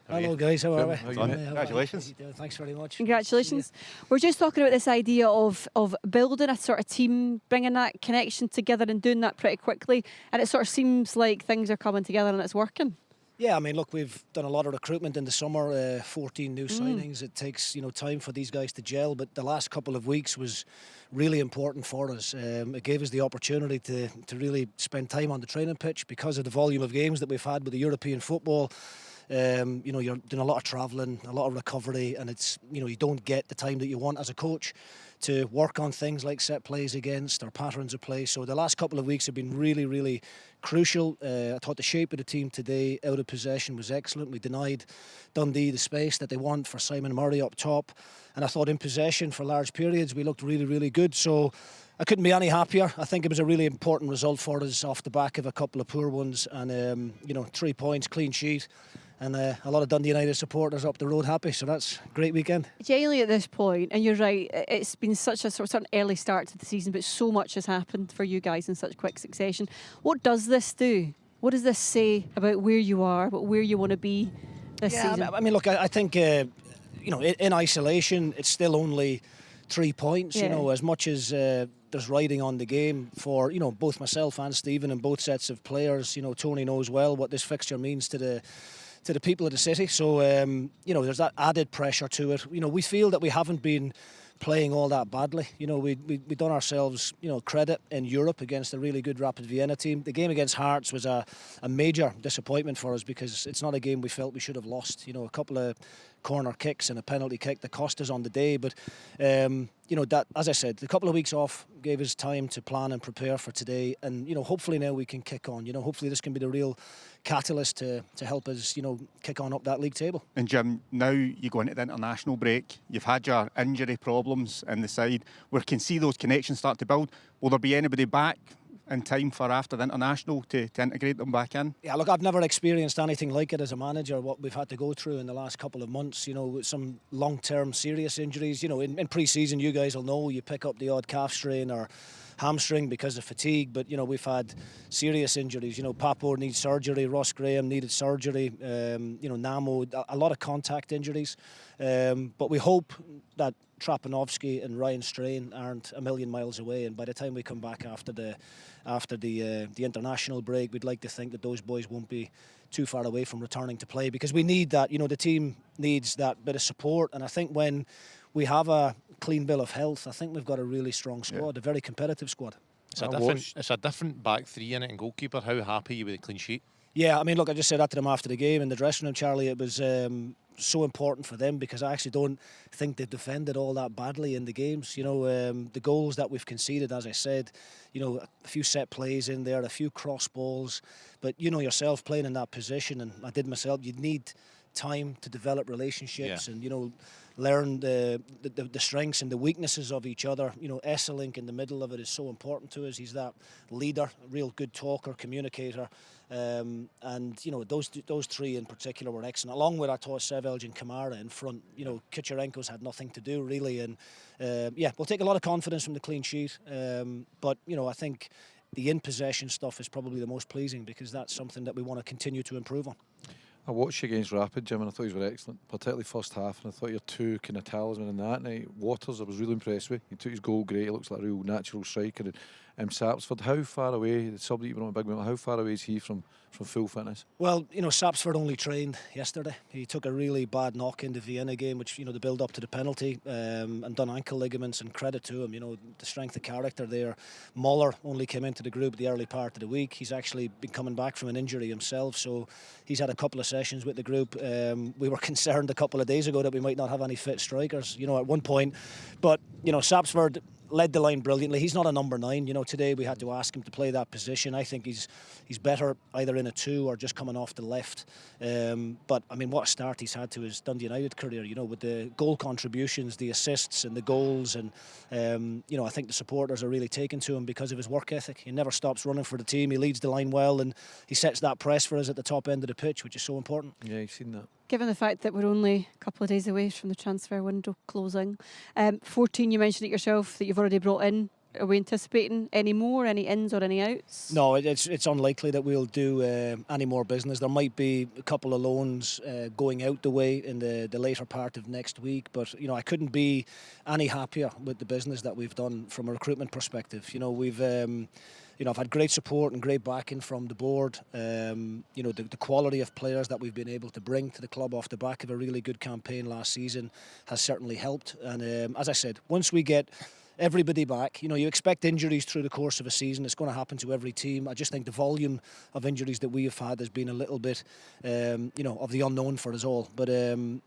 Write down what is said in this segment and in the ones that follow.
Hello guys, how are we? Congratulations. Thanks very much. Congratulations. We're just talking about this idea of building a sort of team, bringing that connection together and doing that pretty quickly. And it sort of seems like things are coming together and it's working. Yeah, I mean, look, we've done a lot of recruitment in the summer, 14 new signings. It takes, time for these guys to gel, but the last couple of weeks was really important for us. It gave us the opportunity to really spend time on the training pitch because of the volume of games that we've had with the European football. You're doing a lot of travelling, a lot of recovery, and it's, you don't get the time that you want as a coach to work on things like set plays against or patterns of play. So the last couple of weeks have been really, really crucial. I thought the shape of the team today out of possession was excellent. We denied Dundee the space that they want for Simon Murray up top. And I thought in possession for large periods we looked really, really good. So I couldn't be any happier. I think it was a really important result for us off the back of a couple of poor ones. And, 3 points, clean sheet. And a lot of Dundee United supporters up the road happy, so that's a great weekend. Genuinely at this point, and you're right, it's been such a sort of an early start to the season, but so much has happened for you guys in such quick succession. What does this do? What does this say about where you are, about where you want to be this season? I mean, look, I think, in isolation, it's still only 3 points, as much as there's riding on the game for, both myself and Stephen and both sets of players. Tony knows well what this fixture means to the people of the city. So, there's that added pressure to it. We feel that we haven't been playing all that badly. We've done ourselves, credit in Europe against a really good Rapid Vienna team. The game against Hearts was a major disappointment for us because it's not a game we felt we should have lost. A couple of corner kicks and a penalty kick that cost us on the day. But, that, as I said, the couple of weeks off gave us time to plan and prepare for today. And, hopefully now we can kick on. Hopefully this can be the real catalyst to help us, kick on up that league table. And Jim, now you go into the international break. You've had your injury problems in the side. We can see those connections start to build. Will there be anybody back in time for after the international to integrate them back in? Yeah, look, I've never experienced anything like it as a manager, what we've had to go through in the last couple of months, with some long-term serious injuries. In pre-season, you guys will know, you pick up the odd calf strain or hamstring because of fatigue, but we've had serious injuries. Papo needs surgery, Ross Graham needed surgery, Namo, a lot of contact injuries, but we hope that Trapanovsky and Ryan Strain aren't a million miles away, and by the time we come back after the international break, we'd like to think that those boys won't be too far away from returning to play, because we need that. The team needs that bit of support, and I think when we have a clean bill of health, I think we've got a really strong squad, a very competitive squad. It's a different back three in it and goalkeeper. How happy are you with the clean sheet? Yeah, I mean, look, I just said that to them after the game in the dressing room, Charlie. It was so important for them because I actually don't think they've defended all that badly in the games. The goals that we've conceded, as I said, a few set plays in there, a few cross balls, but yourself playing in that position, and I did myself, you'd need time to develop relationships and learn the strengths and the weaknesses of each other. Esselink in the middle of it is so important to us. He's that leader, a real good talker, communicator, and those three in particular were excellent. Along with, I thought, Sevelj and Kamara in front. Kichirenko's had nothing to do really, and we'll take a lot of confidence from the clean sheet. But I think the in possession stuff is probably the most pleasing because that's something that we want to continue to improve on. I watched you against Rapid, Jim, and I thought you were excellent, particularly first half, and I thought your two kind of talisman in that night. Waters, I was really impressed with. He took his goal great. He looks like a real natural striker. And Sapsford, how far away, the sub that you were on a big man, how far away is he from full fitness? Well, Sapsford only trained yesterday. He took a really bad knock in the Vienna game, which, the build up to the penalty, and done ankle ligaments, and credit to him, the strength of character there. Muller only came into the group the early part of the week. He's actually been coming back from an injury himself, so he's had a couple of sessions with the group. We were concerned a couple of days ago that we might not have any fit strikers, at one point. But, Sapsford led the line brilliantly. He's not a number 9. Today we had to ask him to play that position. I think he's better either in a 2 or just coming off the left. But I mean, what a start he's had to his Dundee United career. With the goal contributions, the assists, and the goals, and I think the supporters are really taken to him because of his work ethic. He never stops running for the team. He leads the line well, and he sets that press for us at the top end of the pitch, which is so important. Yeah, you've seen that. Given the fact that we're only a couple of days away from the transfer window closing, 14, you mentioned it yourself, that you've already brought in. Are we anticipating any more, any ins or any outs? No, it's unlikely that we'll do any more business. There might be a couple of loans going out the way in the later part of next week, but I couldn't be any happier with the business that we've done from a recruitment perspective. We've I've had great support and great backing from the board. The quality of players that we've been able to bring to the club off the back of a really good campaign last season has certainly helped. And as I said, once we get everybody back, you expect injuries through the course of a season. It's going to happen to every team. I just think the volume of injuries that we have had has been a little bit, of the unknown for us all. But I've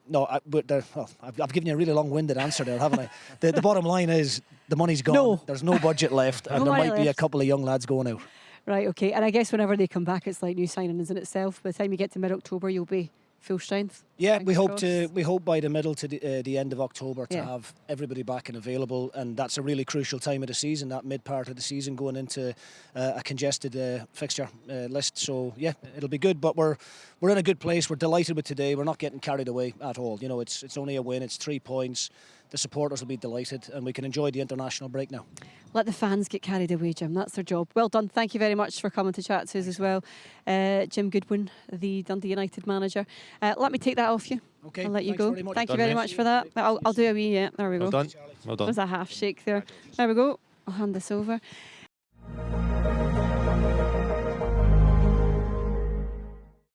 given you a really long-winded answer there, haven't I? The bottom line is the money's gone. No. There's no budget left, and there might be a couple of young lads going out. Right, okay. And I guess whenever they come back, it's like new signings in itself. By the time you get to mid-October, you'll be full strength. Yeah, Fingers we hope by the middle to the end of October to Yeah. have everybody back and available, and that's a really crucial time of the season, that mid part of the season, going into a congested fixture list. So yeah, it'll be good, but we're in a good place. We're delighted with today. We're not getting carried away at all. It's only a win. It's 3 points. The supporters will be delighted, and we can enjoy the international break now. Let the fans get carried away, Jim. That's their job. Well done. Thank you very much for coming to chat to us as well. Jim Goodwin, the Dundee United manager. Let me take that off you. Okay, I'll let you thanks go. very much. Thank you Done, very mate. much for that. I'll do a wee, there we go. Well done. Well done. There's a half shake there. There we go. I'll hand this over.